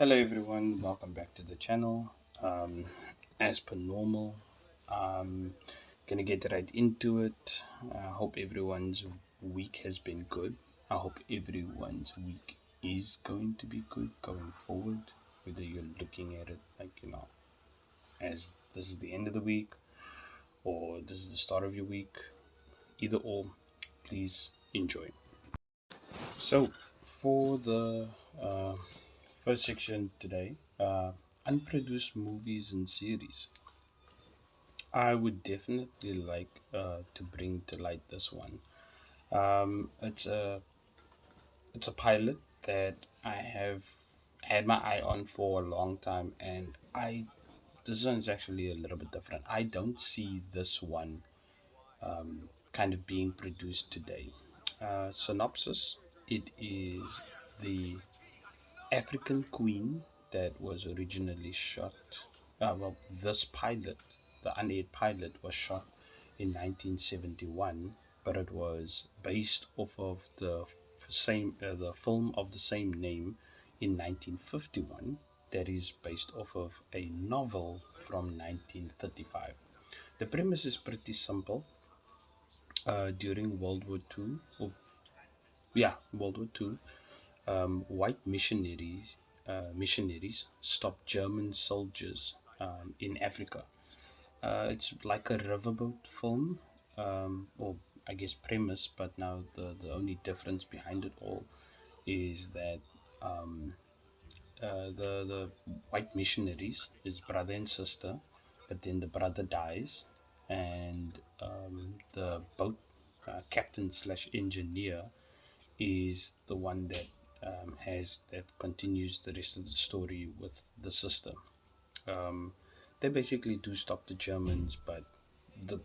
Hello everyone, welcome back to the channel. As per normal, I'm gonna get right into it. I hope everyone's week has been good. I hope everyone's week is going to be good going forward, whether you're looking at it as this is the end of the week or this is the start of your week. Either or, please enjoy. So, for the first section today, unproduced movies and series. I would definitely like to bring to light this one. It's a pilot that I have had my eye on for a long time, and I this one is actually a little bit different. I don't see this one kind of being produced today. Synopsis: It is the African Queen that was originally shot. This pilot, the unaired pilot, was shot in 1971, but it was based off of the film of the same name in 1951. That is based off of a novel from 1935. The premise is pretty simple. During World War II, World War II, white missionaries stopped German soldiers in Africa. It's like a riverboat film, or I guess premise, but now the only difference behind it all is that the white missionaries, his brother and sister, but then the brother dies, and the boat captain slash engineer is the one that that continues the rest of the story with the sister. Um, they basically do stop the Germans, but the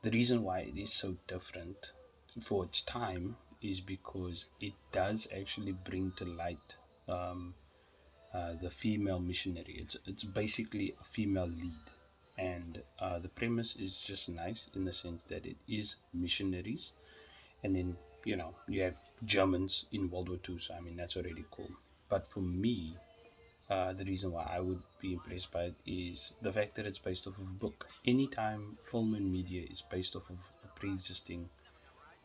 the reason why it is so different for its time is because it does actually bring to light the female missionary. It's basically a female lead, and the premise is just nice in the sense that it is missionaries, and then you have Germans in World War II. So I mean that's already cool. But for me, the reason why I would be impressed by it is the fact that it's based off of a book. Anytime film and media is based off of a pre-existing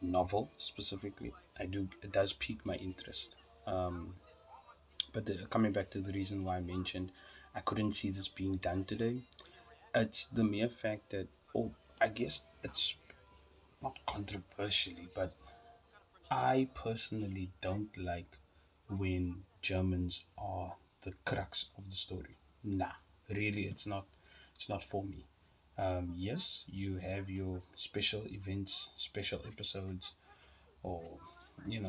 novel, specifically, it does pique my interest. But coming back to the reason why I mentioned I couldn't see this being done today, it's the mere fact that, oh, I guess it's not controversially, but I personally don't like when Germans are the crux of the story. Nah, really, it's not. It's not for me. Yes, you have your special events, special episodes, or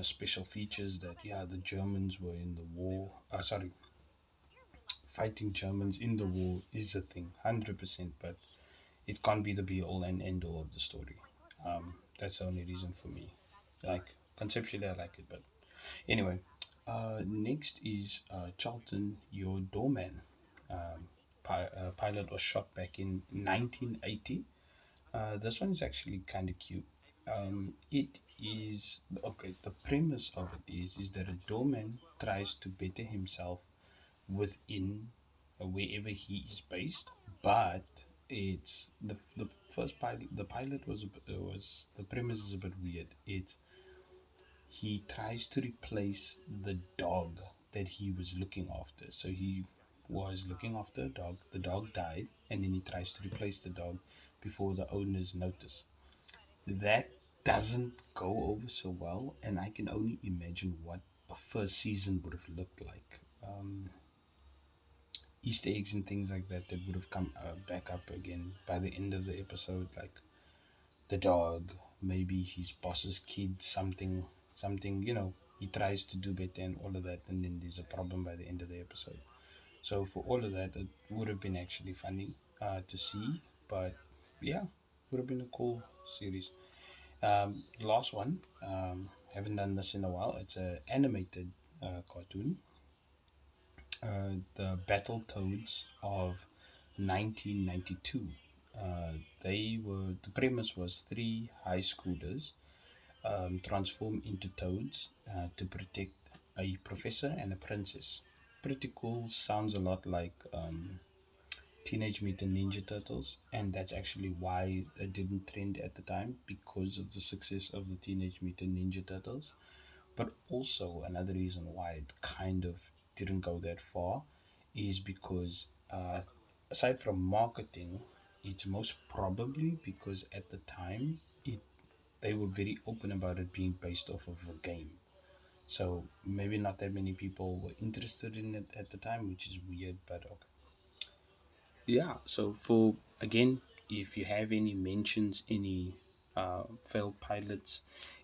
special features that the Germans were in the war. Sorry, fighting Germans in the war is a thing, 100%. But it can't be the be all and end all of the story. That's the only reason for me. Like conceptually, I like it, but anyway. Next is Charlton, Your Doorman. Pilot was shot back in 1980. This one is actually kind of cute. It is okay. The premise of it is that a doorman tries to better himself within wherever he is based, but it's the first pilot. The pilot was the premise is a bit weird. It's he tries to replace the dog that he was looking after. So he was looking after a dog. The dog died, and then he tries to replace the dog before the owners notice. That doesn't go over so well, and I can only imagine what a first season would have looked like. Easter eggs and things like that would have come back up again by the end of the episode, like the dog, maybe his boss's kid, something, he tries to do better and all of that, and then there's a problem by the end of the episode. So for all of that, it would have been actually funny to see, but yeah, would have been a cool series. The last one, haven't done this in a while. It's a animated cartoon, the Battle Toads of 1992. The premise was three high schoolers transform into toads to protect a professor and a princess. pretty cool. Sounds a lot like Teenage Mutant Ninja Turtles, and that's actually why it didn't trend at the time, because of the success of the Teenage Mutant Ninja Turtles. But also another reason why it kind of didn't go that far is because, aside from marketing, it's most probably because at the time they were very open about it being based off of a game. So maybe not that many people were interested in it at the time, which is weird, but okay. Yeah, so for again, if you have any mentions, any failed pilots,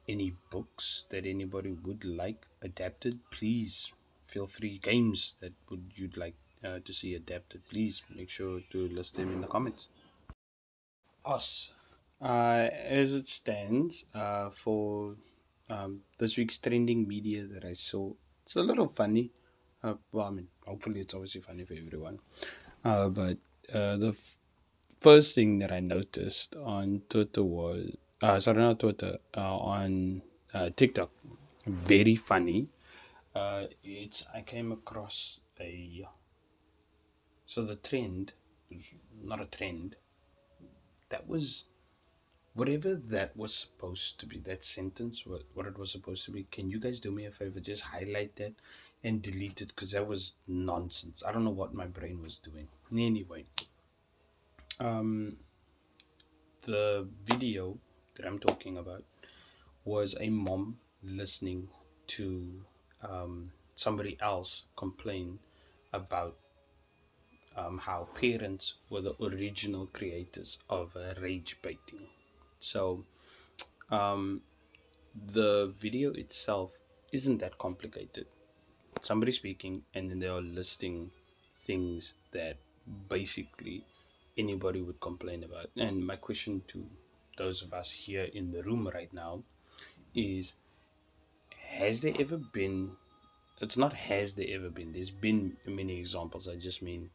any books that anybody would like adapted, please feel free. Games that would you'd like to see adapted, please make sure to list them in the comments. Us, as it stands, for this week's trending media that I saw, it's a little funny. Well, I mean, hopefully it's obviously funny for everyone. But the first thing that I noticed on Twitter was, sorry, not Twitter, on TikTok, very funny. It's I came across a so the trend, not a trend, that was whatever that was supposed to be. That sentence, what it was supposed to be. Can you guys do me a favor? Just highlight that and delete it because that was nonsense. I don't know what my brain was doing. Anyway, um, the video that I'm talking about was a mom listening to somebody else complain about how parents were the original creators of rage baiting. So the video itself isn't that complicated. Somebody speaking, and then they are listing things that basically anybody would complain about. And my question to those of us here in the room right now is, has there ever been, it's not has there ever been, there's been many examples. I just mean,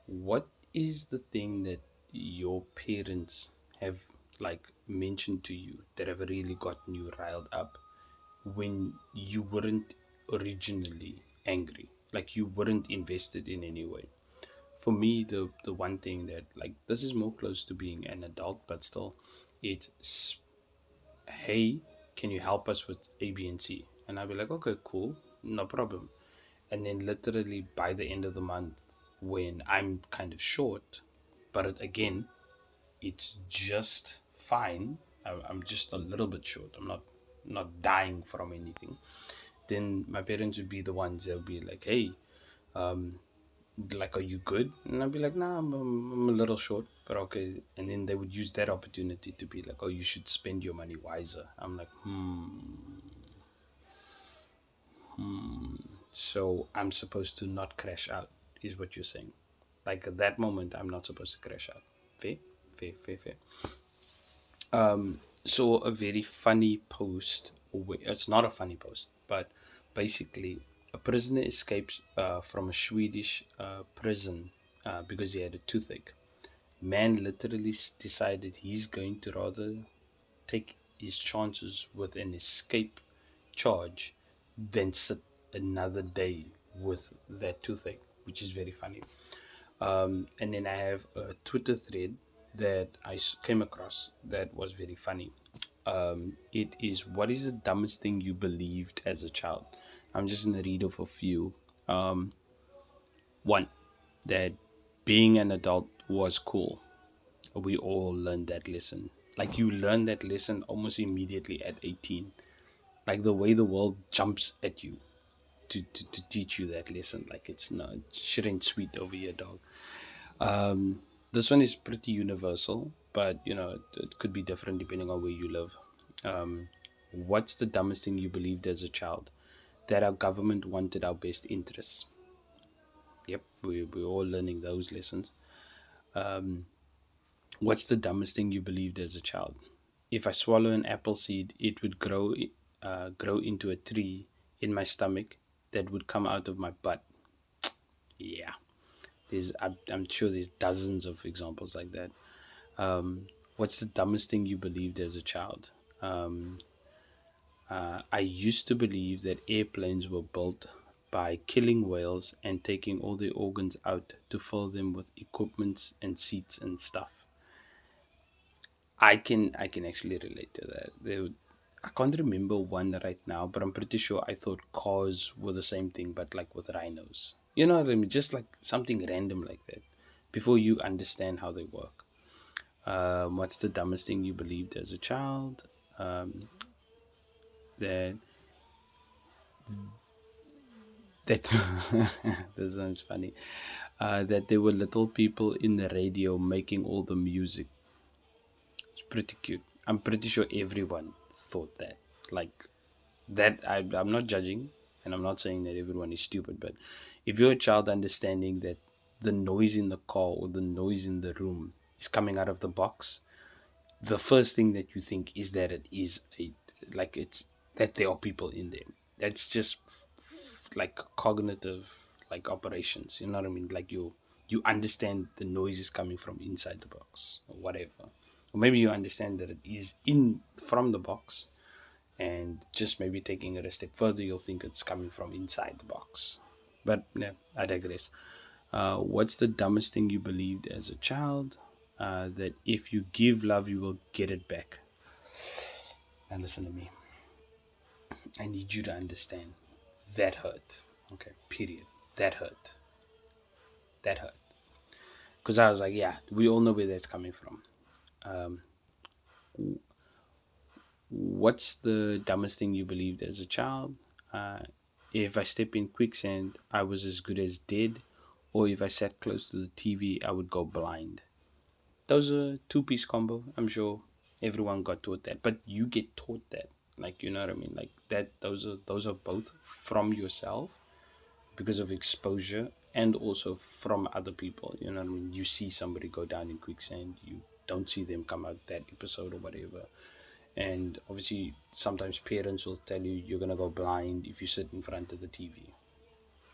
what is the thing that your parents have like mentioned to you that have really gotten you riled up when you weren't originally angry, like you weren't invested in any way? For me, the one thing that, like, this is more close to being an adult, but still, it's, hey, can you help us with A, B, and C? And I'll be like, okay, cool, no problem. And then literally by the end of the month, when I'm kind of short, but again, it's just fine. I'm just a little bit short. I'm not dying from anything. Then my parents would be the ones that'll be like, hey, like, are you good? And I'd be like, nah, I'm a little short, but okay. And then they would use that opportunity to be like, oh, you should spend your money wiser. I'm like, so I'm supposed to not crash out, is what you're saying. Like at that moment, I'm not supposed to crash out. Fair, fair, fair, fair. Saw a very funny post. It's not a funny post, but basically, a prisoner escapes from a Swedish prison because he had a toothache. Man literally decided he's going to rather take his chances with an escape charge than sit another day with that toothache, which is very funny. And then I have a Twitter thread that I came across that was very funny. It is, what is the dumbest thing you believed as a child? I'm just going to read off a few. One, that being an adult was cool. We all learned that lesson. Like, you learn that lesson almost immediately at 18. Like the way the world jumps at you to teach you that lesson. Like, it's not shit ain't sweet over here, dog. This one is pretty universal, but it could be different depending on where you live. What's the dumbest thing you believed as a child? That our government wanted our best interests. Yep, we're all learning those lessons. What's the dumbest thing you believed as a child? If I swallow an apple seed, it would grow into a tree in my stomach that would come out of my butt. Yeah, I'm sure there's dozens of examples like that. What's the dumbest thing you believed as a child? I used to believe that airplanes were built by killing whales and taking all their organs out to fill them with equipments and seats and stuff. I can actually relate to that. I can't remember one right now, but I'm pretty sure I thought cars were the same thing, but like with rhinos. You know what I mean? Just like something random like that. Before you understand how they work. What's the dumbest thing you believed as a child? Um, that that this sounds funny. That there were little people in the radio making all the music. It's pretty cute. I'm pretty sure everyone thought that. Like that, I'm not judging, and I'm not saying that everyone is stupid, but if you're a child understanding that the noise in the car or the noise in the room is coming out of the box, the first thing that you think is that it is a like it's that there are people in there. That's just like cognitive like operations. You know what I mean? Like you understand the noise is coming from inside the box or whatever, or maybe you understand that it is in from the box, and just maybe taking it a step further, you'll think it's coming from inside the box. But yeah, I digress. What's the dumbest thing you believed as a child? That if you give love, you will get it back. Now listen to me. I need you to understand. That hurt. Okay, period. That hurt. That hurt. Because I was like, yeah, we all know where that's coming from. Um, what's the dumbest thing you believed as a child? Uh, if I step in quicksand, I was as good as dead. Or if I sat close to the TV, I would go blind. Those are two-piece combo. I'm sure everyone got taught that, but you get taught that. Like, you know what I mean? Like that. Those are both from yourself because of exposure and also from other people. You know what I mean? You see somebody go down in quicksand, you don't see them come out that episode or whatever. And obviously, sometimes parents will tell you you're gonna go blind if you sit in front of the TV.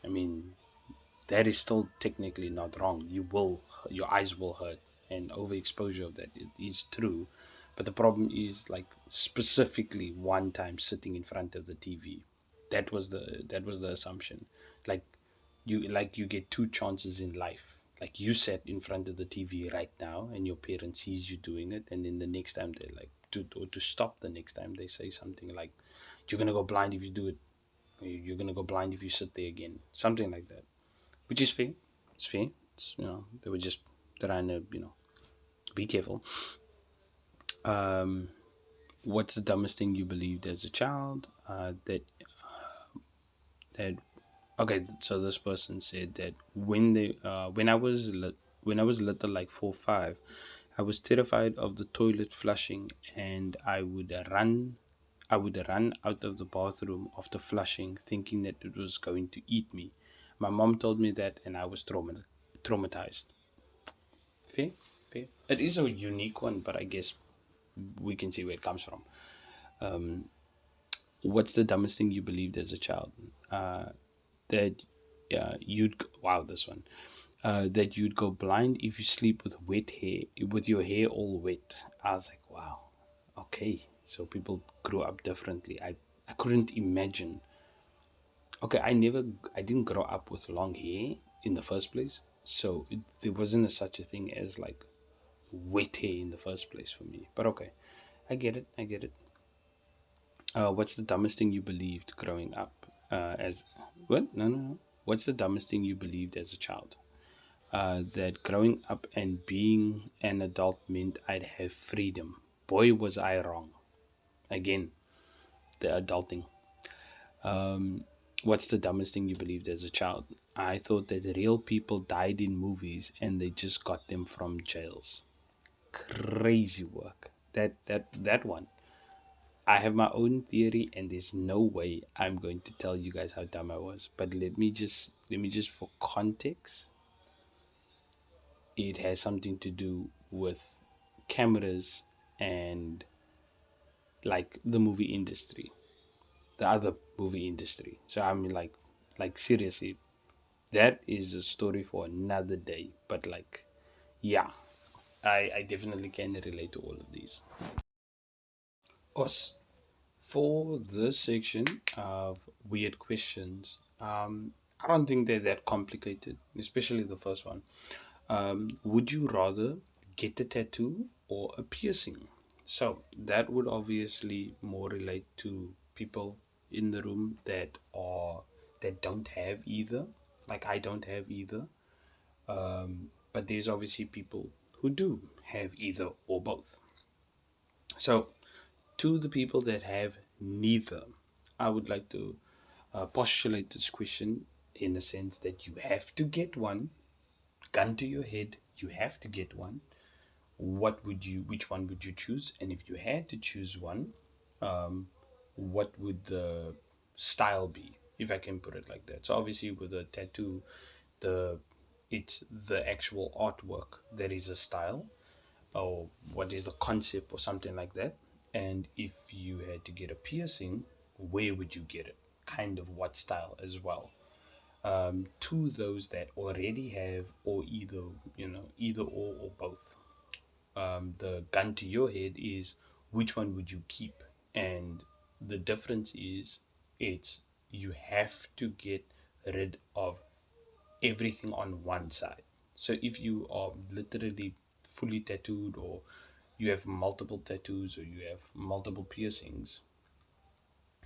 I mean, that is still technically not wrong. Your eyes will hurt, and overexposure of that it is true. But the problem is like specifically one time sitting in front of the TV. That was the assumption. Like you get two chances in life. Like you sat in front of the TV right now, and your parent sees you doing it, and then the next time they like to stop. The next time they say something like, "You're gonna go blind if you do it. You're gonna go blind if you sit there again." Something like that, which is fair. It's fair. They were just trying to be careful. Um, what's the dumbest thing you believed as a child? That okay. So this person said that when I was little, like 4 5, I was terrified of the toilet flushing, and I would run out of the bathroom after flushing, thinking that it was going to eat me. My mom told me that, and I was traumatized. Fair, fair. It is a unique one, but I guess we can see where it comes from. What's the dumbest thing you believed as a child? That wow, this one. That you'd go blind if you sleep with wet hair, with your hair all wet. I was like, wow, okay. So people grew up differently. I couldn't imagine. Okay, I didn't grow up with long hair in the first place, so there wasn't such a thing as like wet hair in the first place for me. But okay, I get it. I get it. What's the dumbest thing you believed growing up? As what? No, no, no. What's the dumbest thing you believed as a child? That growing up and being an adult meant I'd have freedom. Boy, was I wrong. Again, the adulting. What's the dumbest thing you believed as a child? I thought that real people died in movies and they just got them from jails. Crazy work. That one. I have my own theory, and there's no way I'm going to tell you guys how dumb I was. But let me just for context, it has something to do with cameras and like the movie industry, the other movie industry. So I mean, like seriously, that is a story for another day. But like, yeah, I definitely can relate to all of these. Us. For this section of weird questions, I don't think they're that complicated, especially the first one. Would you rather get a tattoo or a piercing? So that would obviously more relate to people in the room that don't have either. Like I don't have either. But there's obviously people who do have either or both. So to the people that have neither, I would like to postulate this question in the sense that you have to get one, gun to your head, you have to get one. Which one would you choose? And if you had to choose one, um, what would the style be, if I can put it like that? So obviously with a tattoo, the it's the actual artwork that is a style, or what is the concept or something like that. And if you had to get a piercing, where would you get it? Kind of what style as well. To those that already have, or either, either or both. The gun to your head is which one would you keep? And the difference is it's you have to get rid of everything on one side. So if you are literally fully tattooed, or you have multiple tattoos, or you have multiple piercings,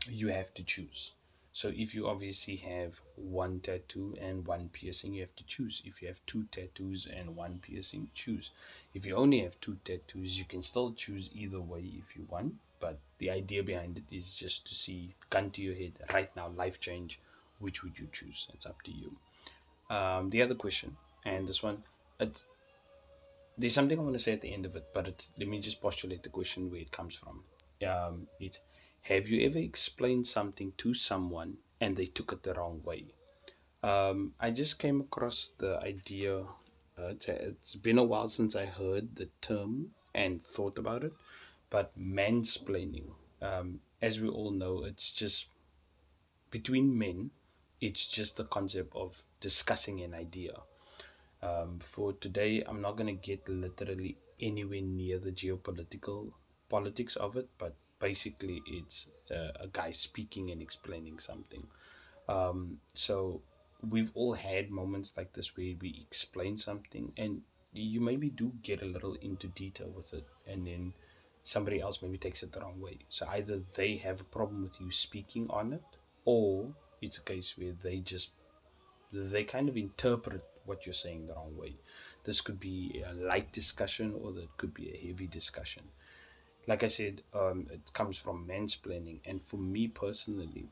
you have to choose. So if you obviously have one tattoo and one piercing, you have to choose. If you have two tattoos and one piercing, choose. If you only have two tattoos, you can still choose either way if you want. But the idea behind it is just to see, gun to your head right now, life change. Which would you choose? It's up to you. The other question, and this one, it, there's something I want to say at the end of it, but let me just postulate the question where it comes from. It's, have you ever explained something to someone and they took it the wrong way? I just came across the idea. It's been a while since I heard the term and thought about it, but mansplaining, as we all know, it's just between men, it's just the concept of discussing an idea. For today, I'm not going to get literally anywhere near the geopolitical politics of it, but basically, it's a guy speaking and explaining something. So, we've all had moments like this where we explain something, and you maybe do get a little into detail with it, and then somebody else maybe takes it the wrong way. So, either they have a problem with you speaking on it, or it's a case where they kind of interpret what you're saying the wrong way. This could be a light discussion, or that could be a heavy discussion. Like I said, it comes from mansplaining. And for me personally,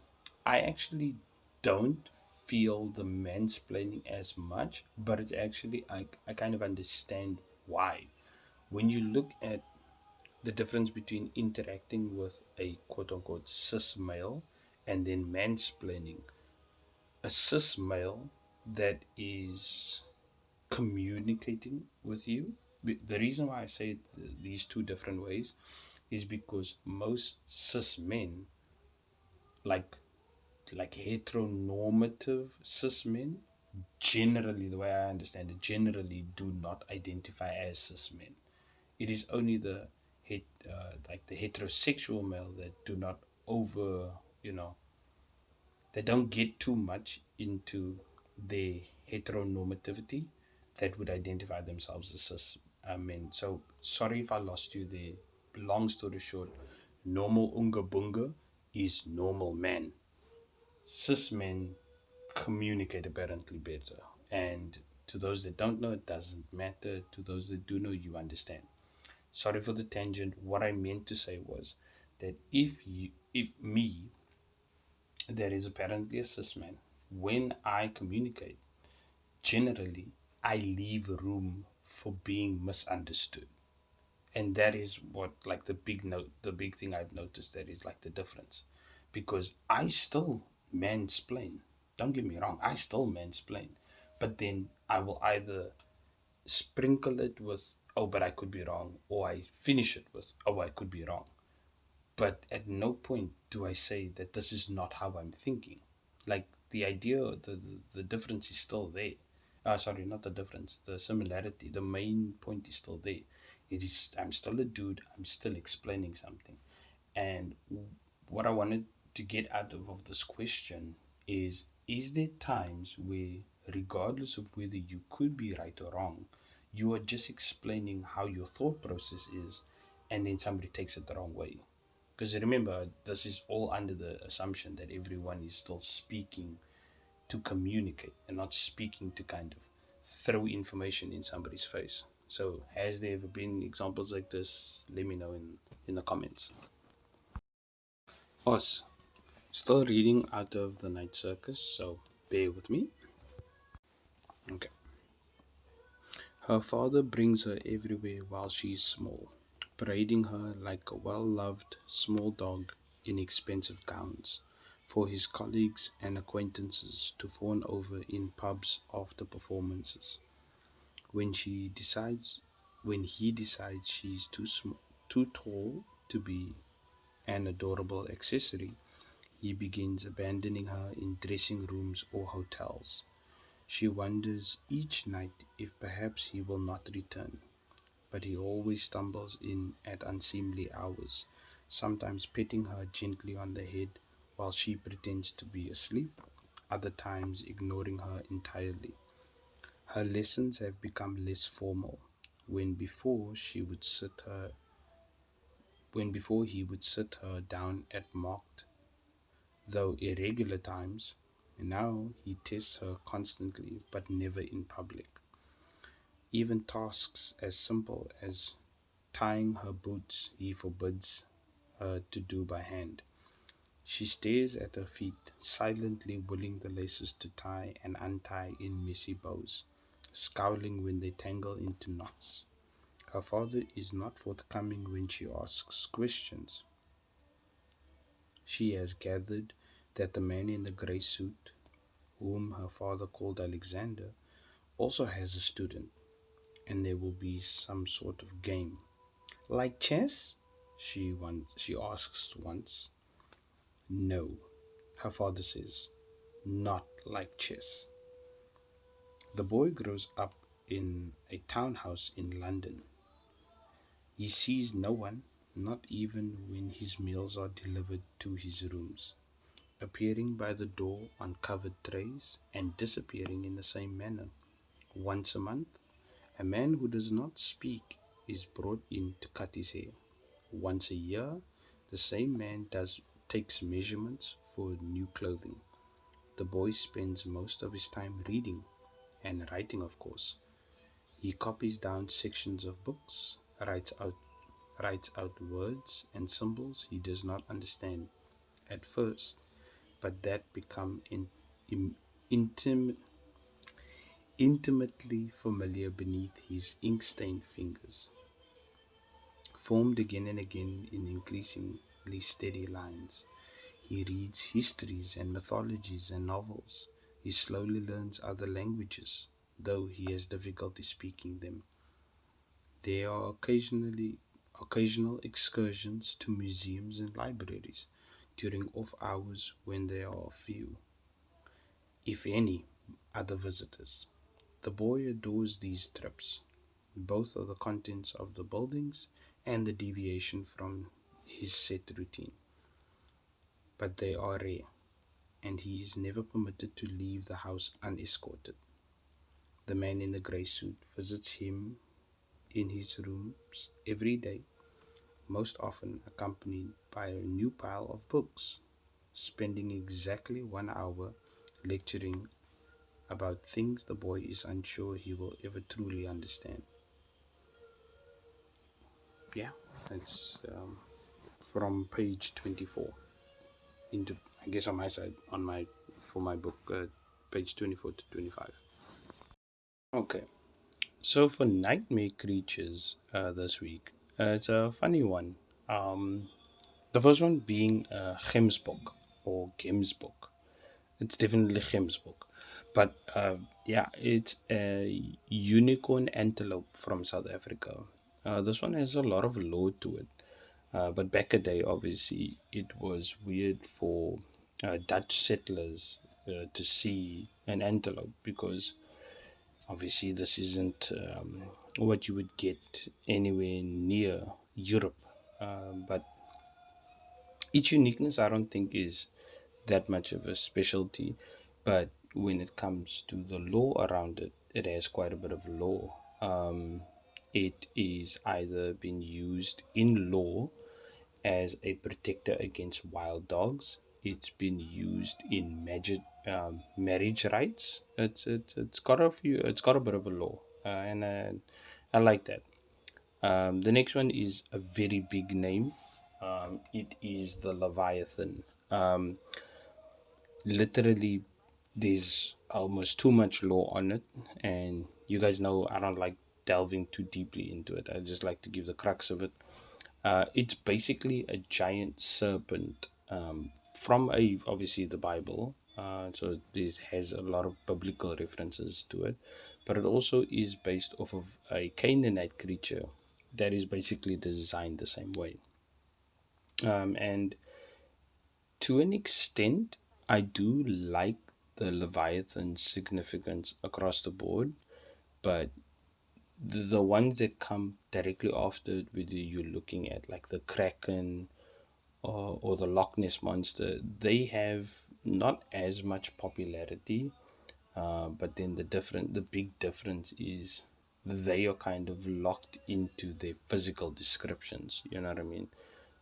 I actually don't feel the mansplaining as much, but it's actually, I kind of understand why. When you look at the difference between interacting with a quote unquote cis male and then mansplaining, a cis male that is communicating with you. The reason why I say these two different ways is because most cis men, like heteronormative cis men, generally, the way I understand it, generally do not identify as cis men. It is only the like the heterosexual male that do not over, you know, they don't get too much into their heteronormativity that would identify themselves as cis men. So sorry if I lost you there. Long story short, normal unga bunga is normal man. Cis men communicate apparently better. And to those that don't know, it doesn't matter. To those that do know, you understand. Sorry for the tangent. What I meant to say was that if me, that is apparently a cis man, when I communicate, generally I leave room for being misunderstood. And that is what, like, the big thing I've noticed, that is like the difference. Because I still mansplain. Don't get me wrong, I still mansplain. But then I will either sprinkle it with, oh, but I could be wrong, or I finish it with, oh, I could be wrong. But at no point do I say that this is not how I'm thinking. Like, the idea, the difference is still there. Sorry, not the difference, the similarity, the main point is still there. It is, I'm still a dude, I'm still explaining something. And what I wanted to get out of this question is, Is there times where, regardless of whether you could be right or wrong, you are just explaining how your thought process is, and then somebody takes it the wrong way? Because remember, this is all under the assumption that everyone is still speaking to communicate and not speaking to kind of throw information in somebody's face. So, has there ever been examples like this? Let me know in the comments. Us, still reading out of the Night Circus, so bear with me. Okay. Her father brings her everywhere while she is small, parading her like a well loved small dog in expensive gowns, for his colleagues and acquaintances to fawn over in pubs after performances. When she decides, when he decides she's too tall to be an adorable accessory, he begins abandoning her in dressing rooms or hotels. She wonders each night if perhaps he will not return, but he always stumbles in at unseemly hours, sometimes petting her gently on the head while she pretends to be asleep, other times ignoring her entirely. Her lessons have become less formal. When before she would sit her when before he would sit her down at marked, though irregular times, now he tests her constantly but never in public. Even tasks as simple as tying her boots he forbids her to do by hand. She stares at her feet, silently willing the laces to tie and untie in messy bows, scowling when they tangle into knots. Her father is not forthcoming when she asks questions. She has gathered that the man in the grey suit, whom her father called Alexander, also has a student, and there will be some sort of game. Like chess? She asks once. No, her father says, not like chess. The boy grows up in a townhouse in London. He sees no one, not even when his meals are delivered to his rooms, appearing by the door on covered trays and disappearing in the same manner. Once a month, a man who does not speak is brought in to cut his hair. Once a year, the same man takes measurements for new clothing. The boy spends most of his time reading and writing, of course. He copies down sections of books, writes out words and symbols he does not understand at first, but that become in, intim, intimately familiar beneath his ink-stained fingers, formed again and again in increasingly steady lines. He reads histories and mythologies and novels. He slowly learns other languages, though he has difficulty speaking them. There are occasional excursions to museums and libraries during off hours when there are few, if any, other visitors. The boy adores these trips, both of the contents of the buildings and the deviation from his set routine, but they are rare, and he is never permitted to leave the house unescorted. The man in the grey suit visits him in his rooms every day, most often accompanied by a new pile of books, spending exactly 1 hour lecturing about things the boy is unsure he will ever truly understand. Yeah, it's from page 24 into, I guess, on my side, on my for my book, page 24 to 25. Okay, so for nightmare creatures this week, it's a funny one. Um, the first one being Gemsbok or Gemsbok. It's definitely Gemsbok. But yeah, it's a unicorn antelope from South Africa. This one has a lot of lore to it. But back a day, obviously, it was weird for Dutch settlers to see an antelope because obviously this isn't what you would get anywhere near Europe. But its uniqueness, I don't think, is that much of a specialty. But when it comes to the law around it, it has quite a bit of law. It is either been used in law as a protector against wild dogs. It's been used in marriage rights. It's got a few. It's got a bit of a law, and I like that. The next one is a very big name. It is the Leviathan. Literally, there's almost too much law on it, and you guys know I don't like delving too deeply into it. I just like to give the crux of it. It's basically a giant serpent from obviously the Bible. So this has a lot of biblical references to it, but it also is based off of a Canaanite creature that is basically designed the same way. And to an extent, I do like the Leviathan significance across the board, but the ones that come directly after it, whether you're looking at like the Kraken or the Loch Ness monster, they have not as much popularity. But then the big difference is they are kind of locked into their physical descriptions. You know what I mean?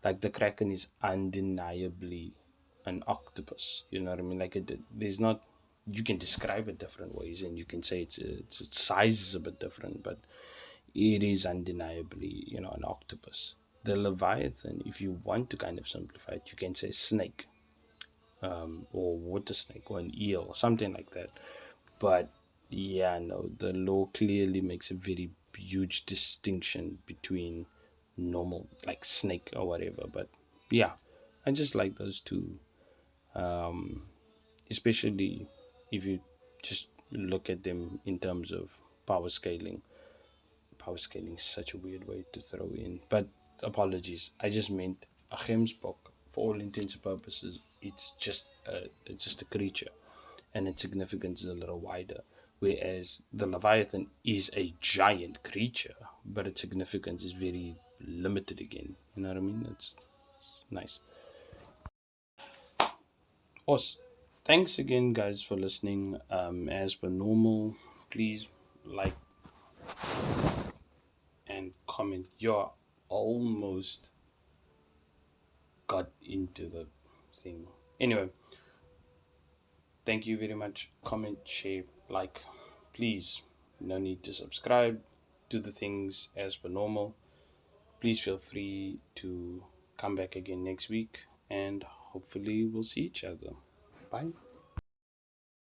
Like the Kraken is undeniably an octopus. You know what I mean? Like there's not. You can describe it different ways, and you can say its size is a bit different, but it is undeniably, an octopus. The Leviathan, if you want to kind of simplify it, you can say snake, or water snake, or an eel, or something like that. But yeah, no, the law clearly makes a very huge distinction between normal, like snake or whatever. But yeah, I just like those two, especially if you just look at them in terms of power scaling. Power scaling is such a weird way to throw in, but apologies. I just meant a Gemsbok. For all intents and purposes, it's just a creature, and its significance is a little wider. Whereas the Leviathan is a giant creature, but its significance is very limited again. You know what I mean? It's nice. Awesome. Thanks again, guys, for listening. As per normal, please like and comment. You're almost got into the thing. Anyway, thank you very much. Comment, share, like. Please, no need to subscribe. Do the things as per normal. Please feel free to come back again next week, and hopefully we'll see each other. Bye.